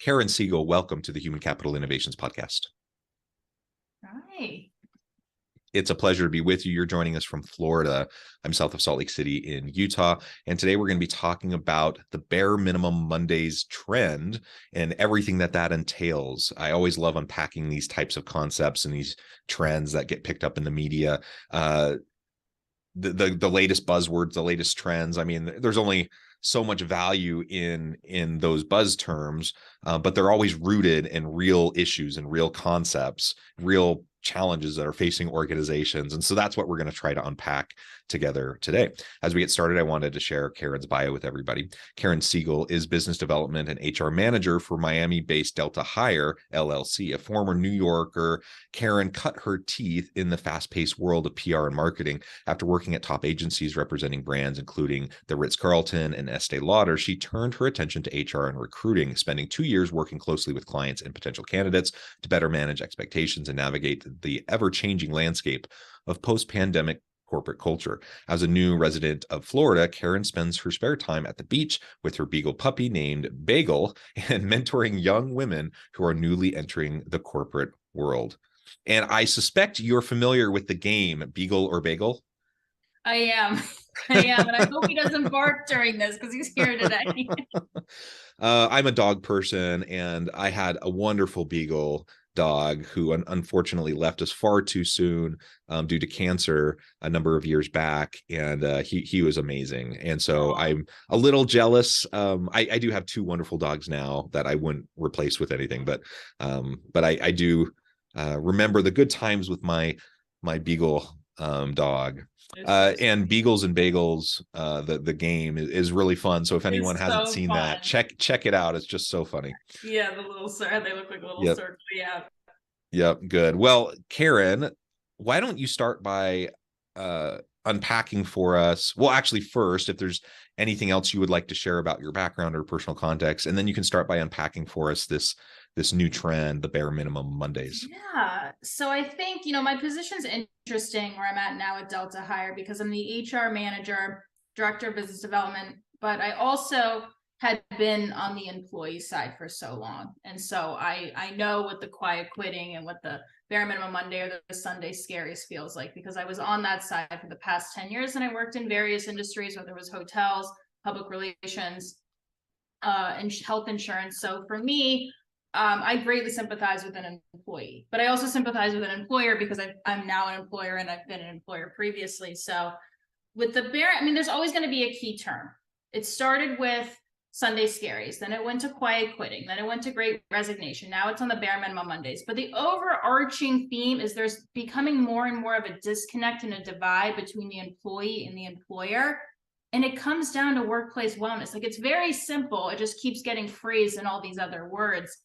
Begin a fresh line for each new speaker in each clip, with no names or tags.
Karen Siegel, welcome to the Human Capital Innovations Podcast.
Hi.
It's a pleasure to be with you. You're joining us from Florida. I'm south of Salt Lake City in Utah. And today we're going to be talking about the bare minimum Mondays trend and everything that entails. I always love unpacking these types of concepts and these trends that get picked up in the media. The latest buzzwords, the latest trends. I mean, there's only so much value in those buzz terms, but they're always rooted in real issues and real concepts, real challenges that are facing organizations. And so that's what we're going to try to unpack together today. As we get started, I wanted to share Karen's bio with everybody. Karen Siegel is business development and HR manager for Miami-based Delta Hire LLC. A former New Yorker, Karen cut her teeth in the fast-paced world of PR and marketing. After working at top agencies representing brands including the Ritz-Carlton and Estee Lauder, she turned her attention to HR and recruiting, spending 2 years working closely with clients and potential candidates to better manage expectations and navigate the ever-changing landscape of post-pandemic corporate culture. As a new resident of Florida, Karen spends her spare time at the beach with her beagle puppy named Bagel and mentoring young women who are newly entering the corporate world. And I suspect you're familiar with the game Beagle or Bagel.
I am. And I hope he doesn't bark during this because he's here today.
I'm a dog person, and I had a wonderful beagle dog who unfortunately left us far too soon due to cancer a number of years back, and he was amazing. And so I'm a little jealous. I do have two wonderful dogs now that I wouldn't replace with anything, but I do remember the good times with my beagle dog. And Beagles and Bagels, the game is really fun. So if anyone hasn't seen that, check it out. It's just so funny.
Yeah, the little circle. They look like a little circle. Yeah.
Yep. Good. Well, Karen, why don't you start by unpacking for us? Well, actually, first, if there's anything else you would like to share about your background or personal context, and then you can start by unpacking for us this new trend, the bare minimum Mondays.
Yeah. So I think, my position's interesting where I'm at now at Delta Hire because I'm the HR manager, director of business development, but I also had been on the employee side for so long. And so I know what the quiet quitting and what the bare minimum Monday or the Sunday scaries feels like, because I was on that side for the past 10 years and I worked in various industries, whether it was hotels, public relations, and health insurance. So for me, I greatly sympathize with an employee, but I also sympathize with an employer because I'm now an employer and I've been an employer previously. So with the there's always going to be a key term. It started with Sunday scaries, then it went to quiet quitting, then it went to great resignation. Now it's on the bare minimum Mondays. But the overarching theme is there's becoming more and more of a disconnect and a divide between the employee and the employer. And it comes down to workplace wellness. Like, it's very simple. It just keeps getting phrased in all these other words.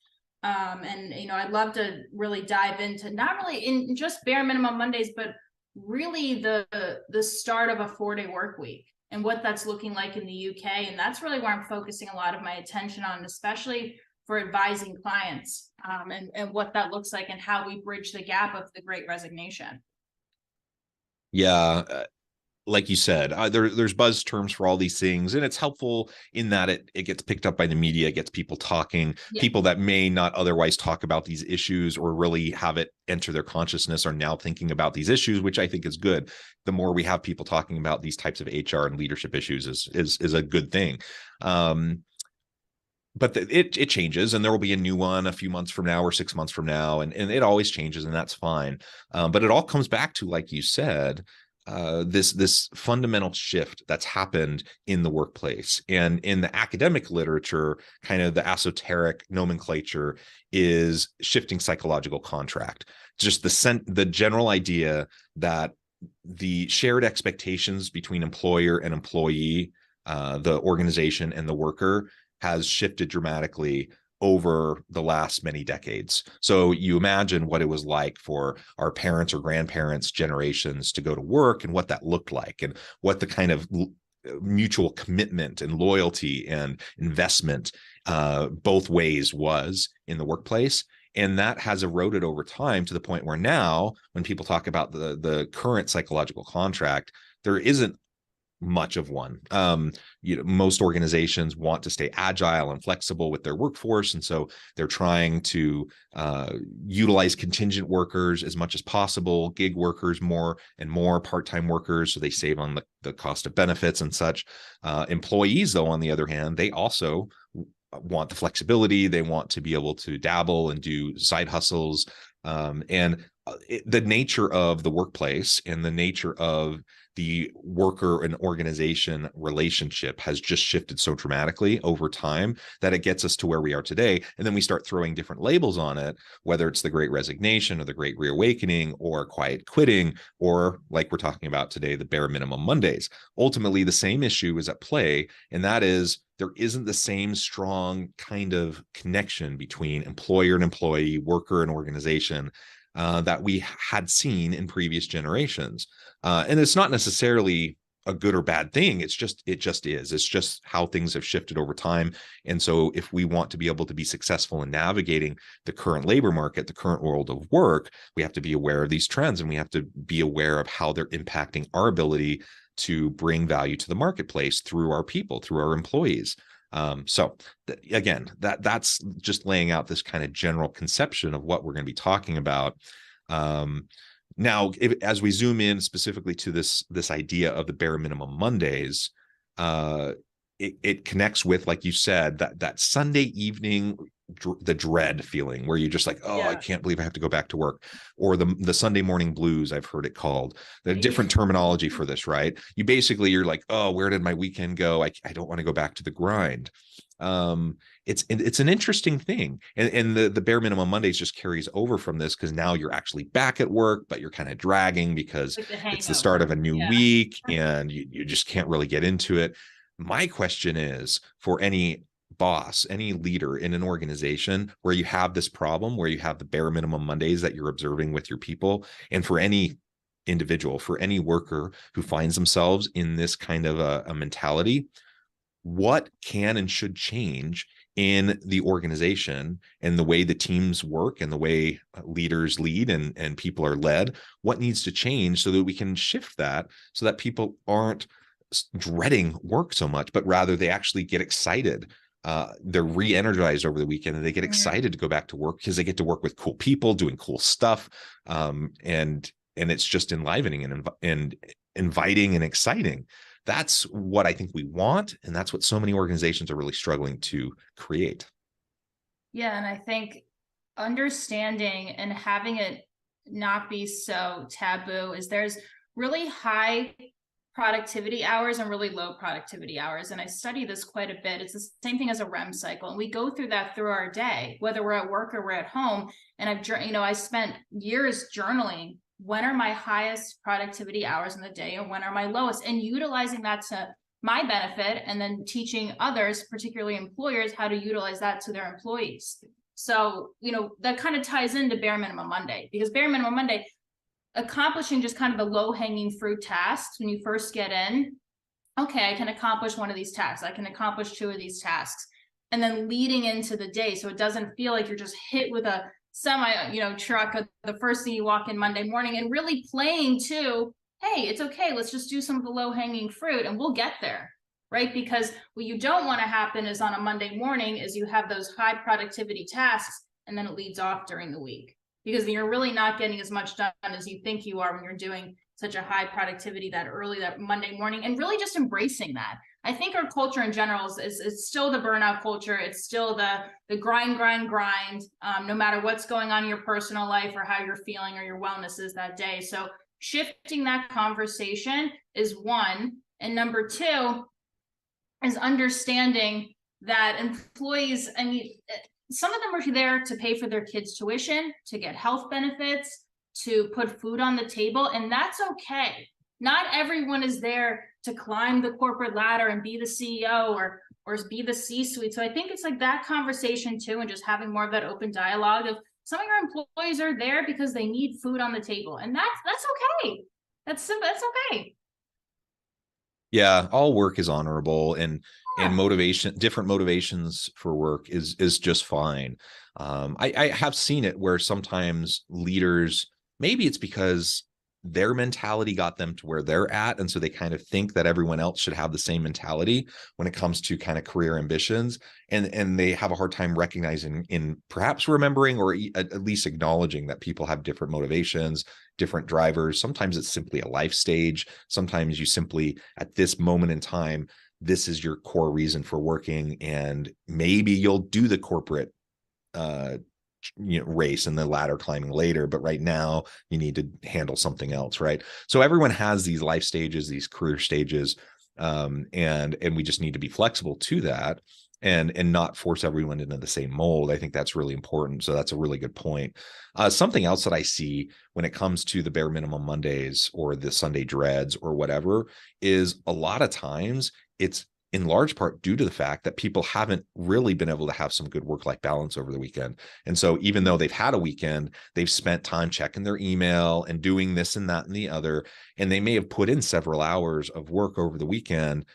I'd love to really dive into not really in just bare minimum Mondays, but really the start of a 4-day work week and what that's looking like in the UK. And that's really where I'm focusing a lot of my attention on, especially for advising clients, and what that looks like and how we bridge the gap of the great resignation.
Yeah. Like you said, there's buzz terms for all these things, and it's helpful in that it gets picked up by the media, it gets people talking. Yeah. People that may not otherwise talk about these issues or really have it enter their consciousness are now thinking about these issues, which I think is good. The more we have people talking about these types of HR and leadership issues is a good thing. But it changes, and there will be a new one a few months from now or 6 months from now, and it always changes, and that's fine. But it all comes back to, like you said, this fundamental shift that's happened in the workplace. And in the academic literature, kind of the esoteric nomenclature is shifting psychological contract. Just the general idea that the shared expectations between employer and employee, the organization and the worker, has shifted dramatically over the last many decades. So you imagine what it was like for our parents or grandparents' generations to go to work and what that looked like, and what the kind of mutual commitment and loyalty and investment both ways was in the workplace. And that has eroded over time to the point where now when people talk about the current psychological contract, there isn't much of one. Most organizations want to stay agile and flexible with their workforce, and so they're trying to utilize contingent workers as much as possible, gig workers more and more, part-time workers, so they save on the cost of benefits and such. Employees, though, on the other hand, they also want the flexibility. They want to be able to dabble and do side hustles. The nature of the workplace and the nature of the worker and organization relationship has just shifted so dramatically over time that it gets us to where we are today. And then we start throwing different labels on it, whether it's the Great Resignation or the Great Reawakening or quiet quitting, or like we're talking about today, the bare minimum Mondays. Ultimately, the same issue is at play, and that is there isn't the same strong kind of connection between employer and employee, worker and organization that we had seen in previous generations. And it's not necessarily a good or bad thing. It just is. It's just how things have shifted over time. And so if we want to be able to be successful in navigating the current labor market, the current world of work, we have to be aware of these trends, and we have to be aware of how they're impacting our ability to bring value to the marketplace through our people, through our employees. Again, that's just laying out this kind of general conception of what we're going to be talking about. Now, as we zoom in specifically to this idea of the bare minimum Mondays, it connects with, like you said, that Sunday evening, the dread feeling where you're just like, oh, yeah, I can't believe I have to go back to work, or the Sunday morning blues, I've heard it called. The different terminology for this, right? You're like, oh, where did my weekend go? I don't want to go back to the grind. It's an interesting thing, and the bare minimum Mondays just carries over from this, because now you're actually back at work, but you're kind of dragging because it's the start of a new week, and you just can't really get into it. My question is, for any boss, any leader in an organization where you have this problem, where you have the bare minimum Mondays that you're observing with your people, and for any individual, for any worker who finds themselves in this kind of a mentality, what can and should change in the organization and the way the teams work and the way leaders lead and people are led? What needs to change so that we can shift that, so that people aren't dreading work so much, but rather they actually get excited. They're re-energized over the weekend, and they get excited to go back to work because they get to work with cool people doing cool stuff. And it's just enlivening and inviting and exciting. That's what I think we want, and that's what so many organizations are really struggling to create.
Yeah, and I think understanding and having it not be so taboo is there's really high productivity hours and really low productivity hours. And I study this quite a bit. It's the same thing as a REM cycle. And we go through that through our day, whether we're at work or we're at home. And I spent years journaling, when are my highest productivity hours in the day and when are my lowest, and utilizing that to my benefit, and then teaching others, particularly employers, how to utilize that to their employees. So, that kind of ties into bare minimum Monday, because bare minimum Monday, accomplishing just kind of the low-hanging fruit tasks when you first get in. Okay, I can accomplish one of these tasks. I can accomplish two of these tasks. And then leading into the day, so it doesn't feel like you're just hit with a truck the first thing you walk in Monday morning, and really playing to, hey, it's okay, let's just do some of the low-hanging fruit and we'll get there, right? Because what you don't want to happen is on a Monday morning is you have those high productivity tasks and then it leads off during the week, because you're really not getting as much done as you think you are when you're doing such a high productivity that Monday morning, and really just embracing that. I think our culture in general is still the burnout culture. It's still the grind, no matter what's going on in your personal life or how you're feeling or your wellness is that day. So shifting that conversation is one. And number two is understanding that employees, some of them are there to pay for their kids' tuition, to get health benefits, to put food on the table, and that's okay. Not everyone is there to climb the corporate ladder and be the CEO or be the C-suite. So I think it's like that conversation too, and just having more of that open dialogue of some of your employees are there because they need food on the table, and that's okay. That's okay.
Yeah, all work is honorable, and motivation, different motivations for work is just fine. I have seen it where sometimes leaders, maybe it's because their mentality got them to where they're at. And so they kind of think that everyone else should have the same mentality when it comes to kind of career ambitions. And they have a hard time recognizing, in perhaps remembering, or at least acknowledging, that people have different motivations, different drivers. Sometimes it's simply a life stage. Sometimes you simply, at this moment in time, this is your core reason for working. And maybe you'll do the corporate race and the ladder climbing later, but right now you need to handle something else, right? So everyone has these life stages, these career stages, and we just need to be flexible to that, and not force everyone into the same mold. I think that's really important. So that's a really good point. Something else that I see when it comes to the bare minimum Mondays or the Sunday dreads or whatever is, a lot of times it's in large part due to the fact that people haven't really been able to have some good work-life balance over the weekend. And so even though they've had a weekend, they've spent time checking their email and doing this and that and the other, and they may have put in several hours of work over the weekend,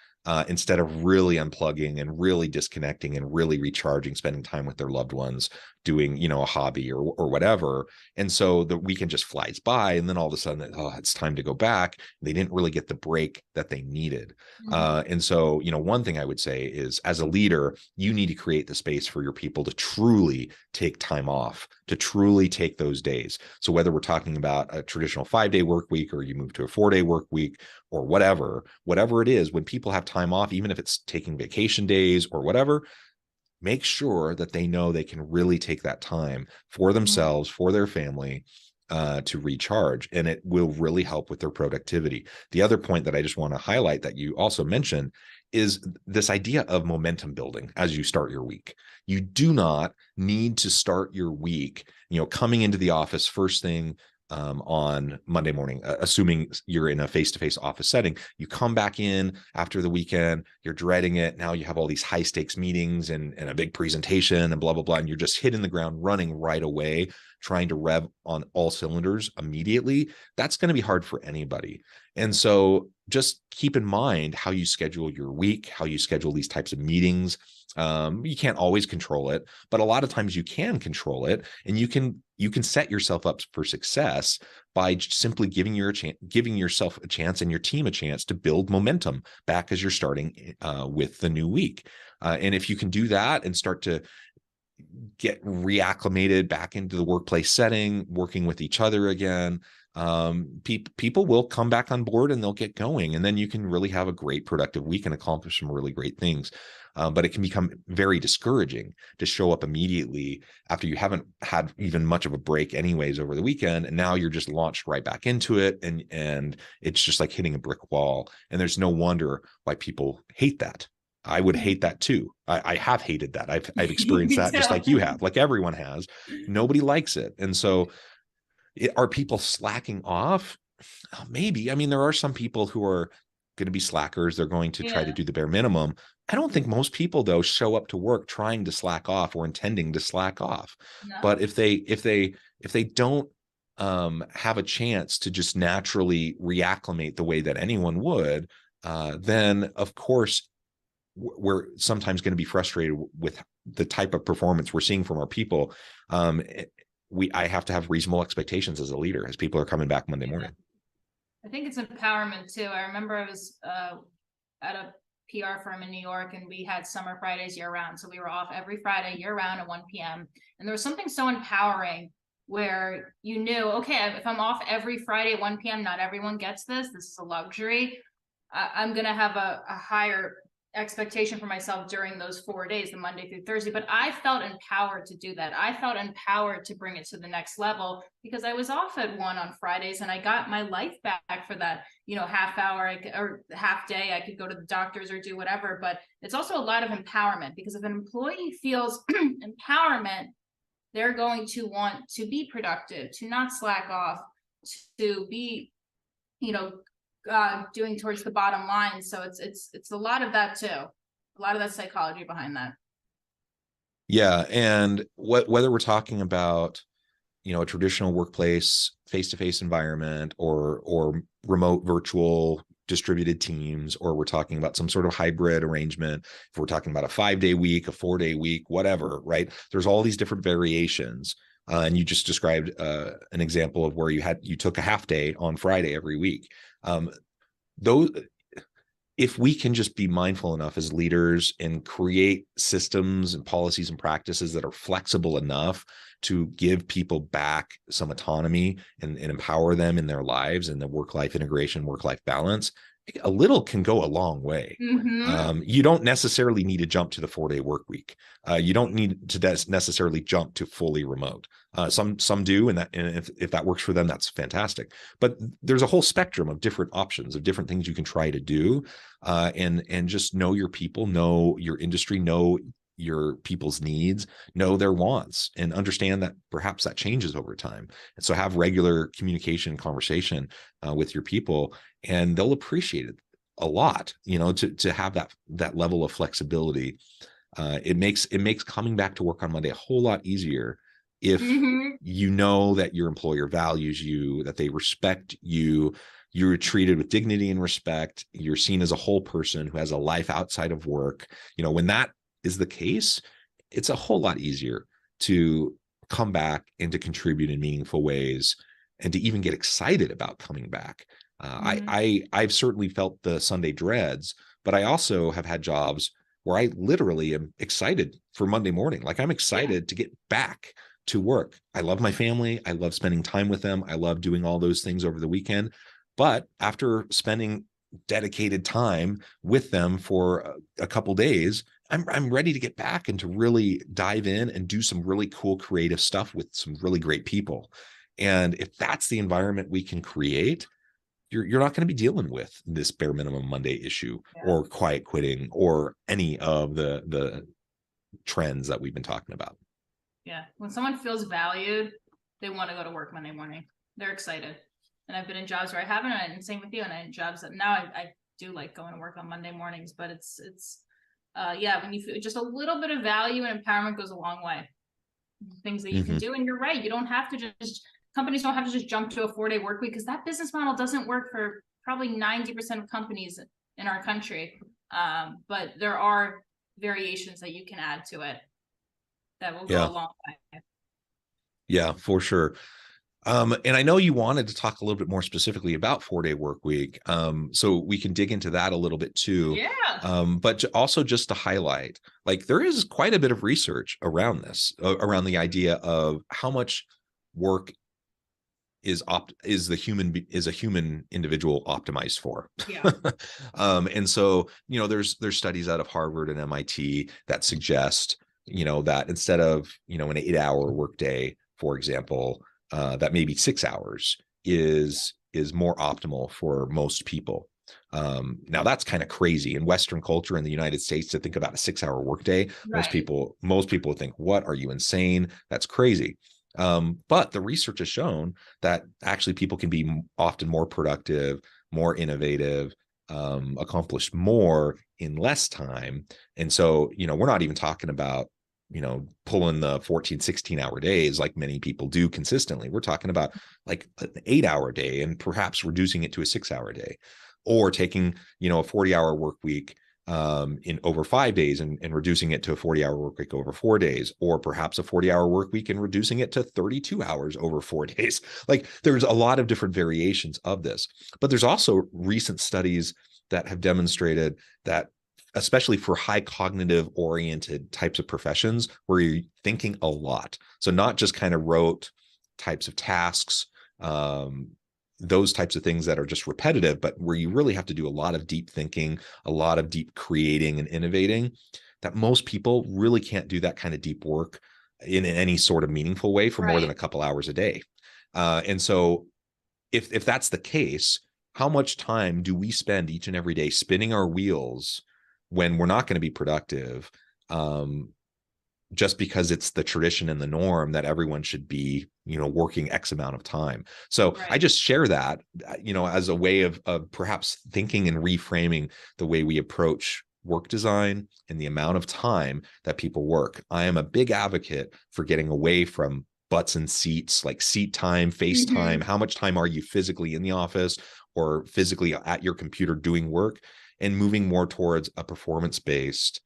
instead of really unplugging and really disconnecting and really recharging, spending time with their loved ones, doing, a hobby or whatever. And so the weekend just flies by, and then all of a sudden, it's time to go back. They didn't really get the break that they needed. And so, one thing I would say is, as a leader, you need to create the space for your people to truly take time off, to truly take those days. So whether we're talking about a traditional 5-day work week, or you move to a 4-day work week, or whatever it is, when people have time off, even if it's taking vacation days or whatever, make sure that they know they can really take that time for themselves, for their family, to recharge, and it will really help with their productivity. The other point that I just want to highlight that you also mentioned is this idea of momentum building as you start your week. You do not need to start your week, coming into the office first thing on Monday morning, assuming you're in a face-to-face office setting. You come back in after the weekend, you're dreading it. Now you have all these high stakes meetings and a big presentation and blah, blah, blah. And you're just hitting the ground running right away, trying to rev on all cylinders immediately. That's going to be hard for anybody. And so just keep in mind how you schedule your week, how you schedule these types of meetings. You can't always control it, but a lot of times you can control it, and you can set yourself up for success by simply giving yourself a chance and your team a chance to build momentum back as you're starting with the new week. And if you can do that and start to get reacclimated back into the workplace setting, working with each other again, people will come back on board and they'll get going. And then you can really have a great productive week and accomplish some really great things. But it can become very discouraging to show up immediately after you haven't had even much of a break anyways over the weekend. And now you're just launched right back into it. And it's just like hitting a brick wall. And there's no wonder why people hate that. I would hate that too. I have hated that. I've experienced that just like you have, like everyone has. Nobody likes it. And so are people slacking off? Maybe. I mean, there are some people who are going to be slackers. They're going to try to do the bare minimum. I don't think most people, though, show up to work trying to slack off or intending to slack off. No. But if they don't have a chance to just naturally reacclimate the way that anyone would, then of course we're sometimes going to be frustrated with the type of performance we're seeing from our people. I have to have reasonable expectations as a leader as people are coming back Monday morning.
I think it's empowerment too. I remember I was at a PR firm in New York, and we had summer Fridays year round. So we were off every Friday year round at 1 p.m. And there was something so empowering where you knew, okay, if I'm off every Friday at 1 p.m., not everyone gets this. This is a luxury. I'm going to have a higher expectation for myself during those 4 days, the Monday through Thursday. But I felt empowered to do that. I felt empowered to bring it to the next level because I was off at 1 on Fridays, and I got my life back for that, half hour or half day. I could go to the doctors or do whatever. But it's also a lot of empowerment, because if an employee feels empowerment, they're going to want to be productive, to not slack off, to be, doing towards the bottom line. So it's a lot of that too. A lot of that psychology behind that.
Yeah. And whether we're talking about, a traditional workplace, face-to-face environment, or remote virtual distributed teams, or we're talking about some sort of hybrid arrangement, if we're talking about a 5-day week, a 4-day week, whatever, right? There's all these different variations. And you just described an example of where you took a half day on Friday every week. Those, if we can just be mindful enough as leaders and create systems and policies and practices that are flexible enough to give people back some autonomy and empower them in their lives and the work-life integration, work-life balance, a little can go a long way. You don't necessarily need to jump to the 4-day work week. You don't need to necessarily jump to fully remote. Some do, and if that works for them, that's fantastic. But there's a whole spectrum of different options, of different things you can try to do, and just know your people, know your industry, know your people's needs, know their wants, and understand that perhaps that changes over time. And so have regular communication and conversation with your people, and they'll appreciate it a lot, to have that level of flexibility. It makes coming back to work on Monday a whole lot easier if you know that your employer values you, that they respect you, you're treated with dignity and respect, you're seen as a whole person who has a life outside of work. When that is the case, it's a whole lot easier to come back and to contribute in meaningful ways, and to even get excited about coming back. I've certainly felt the Sunday dreads, but I also have had jobs where I literally am excited for Monday morning. Like, I'm excited to get back to work. I love my family. I love spending time with them. I love doing all those things over the weekend. But after spending dedicated time with them for a couple days, I'm ready to get back and to really dive in and do some really cool creative stuff with some really great people. And if that's the environment we can create, you're not going to be dealing with this bare minimum Monday issue or quiet quitting or any of the trends that we've been talking about.
Yeah. When someone feels valued, they want to go to work Monday morning. They're excited. And I've been in jobs where I haven't, and same with you. And in jobs that now I do like going to work on Monday mornings, but it's when you feel just a little bit of value and empowerment goes a long way. Things that you can do. And you're right. You don't have to companies don't have to just jump to a 4-day work week, because that business model doesn't work for probably 90% of companies in our country. But there are variations that you can add to it that will go a long way.
Yeah, for sure. And I know you wanted to talk a little bit more specifically about 4-day work week. So we can dig into that a little bit too. But also just to highlight, like, there is quite a bit of research around this, around the idea of how much work is a human individual optimized for. And so, there's studies out of Harvard and MIT that suggest, that instead of, an 8-hour workday, for example, that maybe 6 hours is more optimal for most people. Now that's kind of crazy in Western culture in the United States to think about a 6-hour workday. Most people would think, what, are you insane? That's crazy. But the research has shown that actually people can be often more productive, more innovative, accomplish more in less time. And so, we're not even talking about, pulling the 14, 16-hour days like many people do consistently. We're talking about like an 8-hour day and perhaps reducing it to a 6-hour day, or taking, a 40-hour work week in over 5 days and reducing it to a 40-hour work week over 4 days, or perhaps a 40-hour work week and reducing it to 32 hours over 4 days. Like, there's a lot of different variations of this, but there's also recent studies that have demonstrated that, especially for high cognitive oriented types of professions where you're thinking a lot, so not just kind of rote types of tasks, those types of things that are just repetitive, but where you really have to do a lot of deep thinking, a lot of deep creating and innovating, that most people really can't do that kind of deep work in any sort of meaningful way for more than a couple hours a day. And so if that's the case, how much time do we spend each and every day spinning our wheels when we're not going to be productive, just because it's the tradition and the norm that everyone should be, working X amount of time. So I just share that, as a way of perhaps thinking and reframing the way we approach work design and the amount of time that people work. I am a big advocate for getting away from butts and seats, like seat time, face time. How much time are you physically in the office or physically at your computer doing work, and moving more towards a performance-based,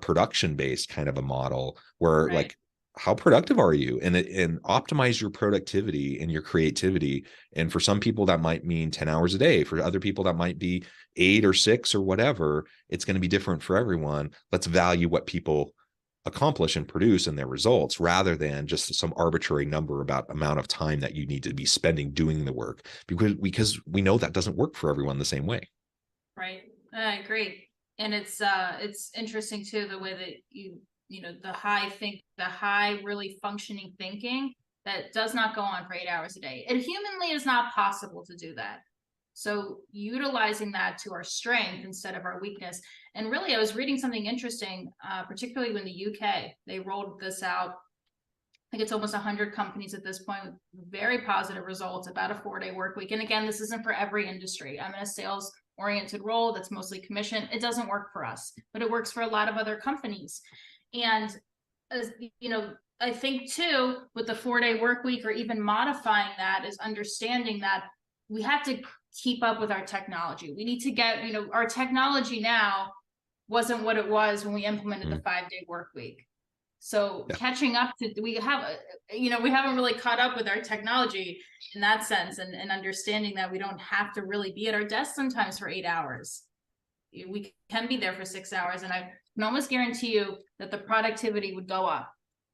production-based kind of a model where like, how productive are you, and optimize your productivity and your creativity. And for some people that might mean 10 hours a day. For other people that might be 8 or 6 or whatever. It's going to be different for everyone. Let's value what people accomplish and produce in their results, rather than just some arbitrary number about amount of time that you need to be spending doing the work, because we know that doesn't work for everyone the same way.
Right. I agree. And it's interesting too, the way that you know, the high really functioning thinking that does not go on for 8 hours a day. It humanly is not possible to do that. So utilizing that to our strength instead of our weakness. And really, I was reading something interesting, particularly when the UK, they rolled this out. I think it's almost 100 companies at this point with very positive results about a 4-day work week. And again, this isn't for every industry. I'm in a sales oriented role that's mostly commission. It doesn't work for us, but it works for a lot of other companies. And as you know, I think too, with the 4-day work week, or even modifying that, is understanding that we have to keep up with our technology. We need to get, you know, our technology now wasn't what it was when we implemented the 5-day work week. So catching up to, we have, you know, we haven't really caught up with our technology in that sense, and understanding that we don't have to really be at our desk sometimes for 8 hours. We can be there for 6 hours, and I can almost guarantee you that the productivity would go up.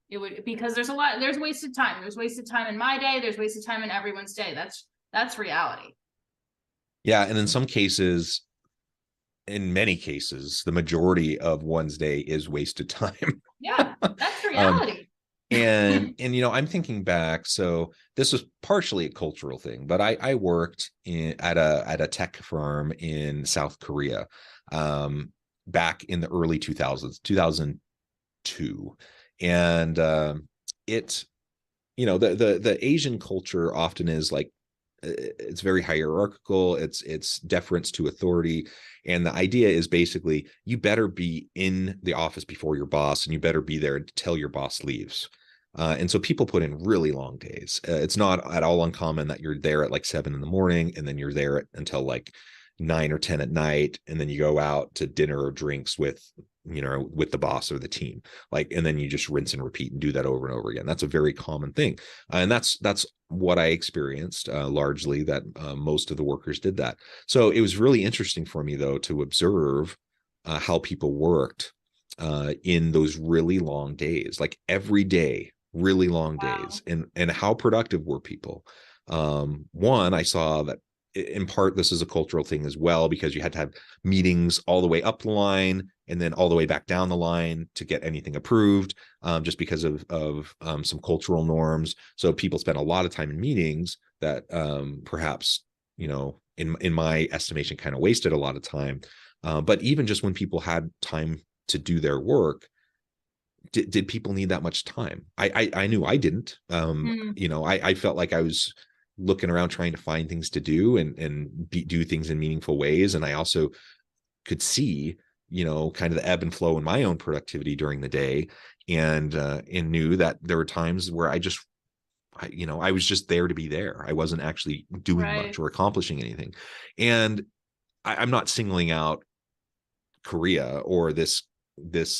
It would, because there's wasted time. There's wasted time in my day. There's wasted time in everyone's day. That's reality.
Yeah. And in some cases, in many cases, the majority of one's day is wasted time.
Yeah, that's reality.
And you know, I'm thinking back, so this was partially a cultural thing, but I worked at a tech firm in South Korea back in the early 2000s, 2002. And it, you know, the Asian culture often is like, it's very hierarchical. It's deference to authority. And the idea is basically, you better be in the office before your boss, and you better be there until your boss leaves. And so people put in really long days. It's not at all uncommon that you're there at like 7 in the morning, and then you're there until like 9 or 10 at night. And then you go out to dinner or drinks with, you know, with the boss or the team, like, and then you just rinse and repeat and do that over and over again. That's a very common thing. And that's what I experienced largely, that most of the workers did that. So it was really interesting for me, though, to observe how people worked in those really long days, like every day, really long days, and how productive were people. One, I saw that in part, this is a cultural thing as well, because you had to have meetings all the way up the line and then all the way back down the line to get anything approved, just because of some cultural norms. So people spend a lot of time in meetings that perhaps, you know, in my estimation, kind of wasted a lot of time. But even just when people had time to do their work, did people need that much time? I knew I didn't. You know, I felt like I was looking around trying to find things to do and do things in meaningful ways. And I also could see, you know, kind of the ebb and flow in my own productivity during the day, and knew that there were times where I was just there to be there. I wasn't actually doing much or accomplishing anything. And I'm not singling out Korea or this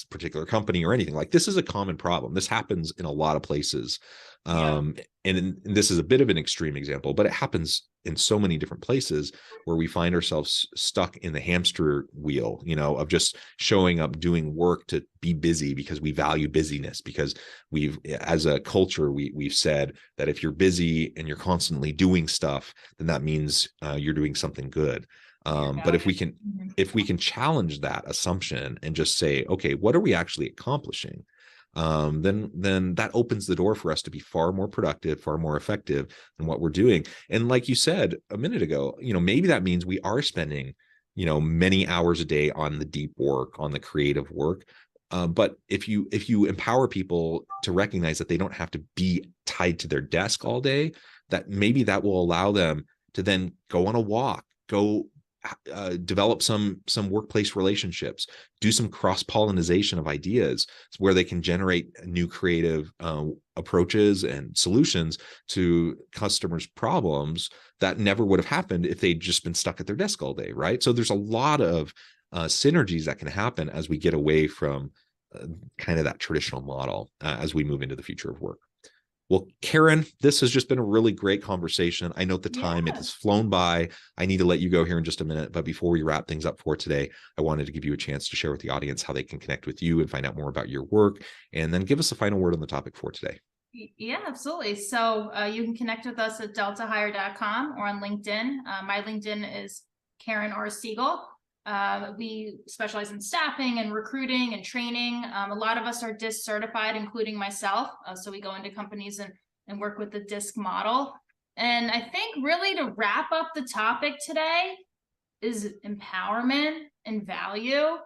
particular company or anything. Like, this is a common problem. This happens in a lot of places. And this is a bit of an extreme example, but it happens in so many different places where we find ourselves stuck in the hamster wheel, you know, of just showing up, doing work to be busy because we value busyness, because as a culture, we've said that if you're busy and you're constantly doing stuff, then that means you're doing something good. But if we can challenge that assumption and just say, okay, what are we actually accomplishing? Then that opens the door for us to be far more productive, far more effective in what we're doing. And like you said a minute ago, you know, maybe that means we are spending, you know, many hours a day on the deep work, on the creative work. But if you empower people to recognize that they don't have to be tied to their desk all day, that maybe that will allow them to then go on a walk, go develop some workplace relationships, do some cross-pollination of ideas where they can generate new creative approaches and solutions to customers' problems that never would have happened if they'd just been stuck at their desk all day, right? So there's a lot of synergies that can happen as we get away from kind of that traditional model as we move into the future of work. Well, Karen, this has just been a really great conversation. I note the time, it has flown by. I need to let you go here in just a minute. But before we wrap things up for today, I wanted to give you a chance to share with the audience how they can connect with you and find out more about your work, and then give us a final word on the topic for today.
Yeah, absolutely. So you can connect with us at deltahire.com or on LinkedIn. My LinkedIn is Karen R. Siegel. We specialize in staffing and recruiting and training. A lot of us are DISC certified, including myself. So we go into companies and work with the DISC model. And I think really to wrap up the topic today is empowerment and value,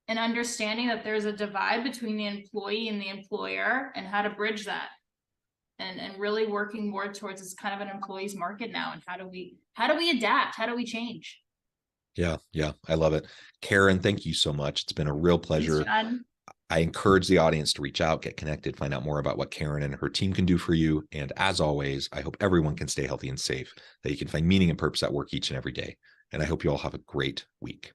and understanding that there's a divide between the employee and the employer, and how to bridge that. And really working more towards this kind of an employee's market now. And how do we adapt? How do we change?
Yeah, I love it. Karen, thank you so much. It's been a real pleasure.
Thanks,
I encourage the audience to reach out, get connected, find out more about what Karen and her team can do for you. And as always, I hope everyone can stay healthy and safe, that you can find meaning and purpose at work each and every day. And I hope you all have a great week.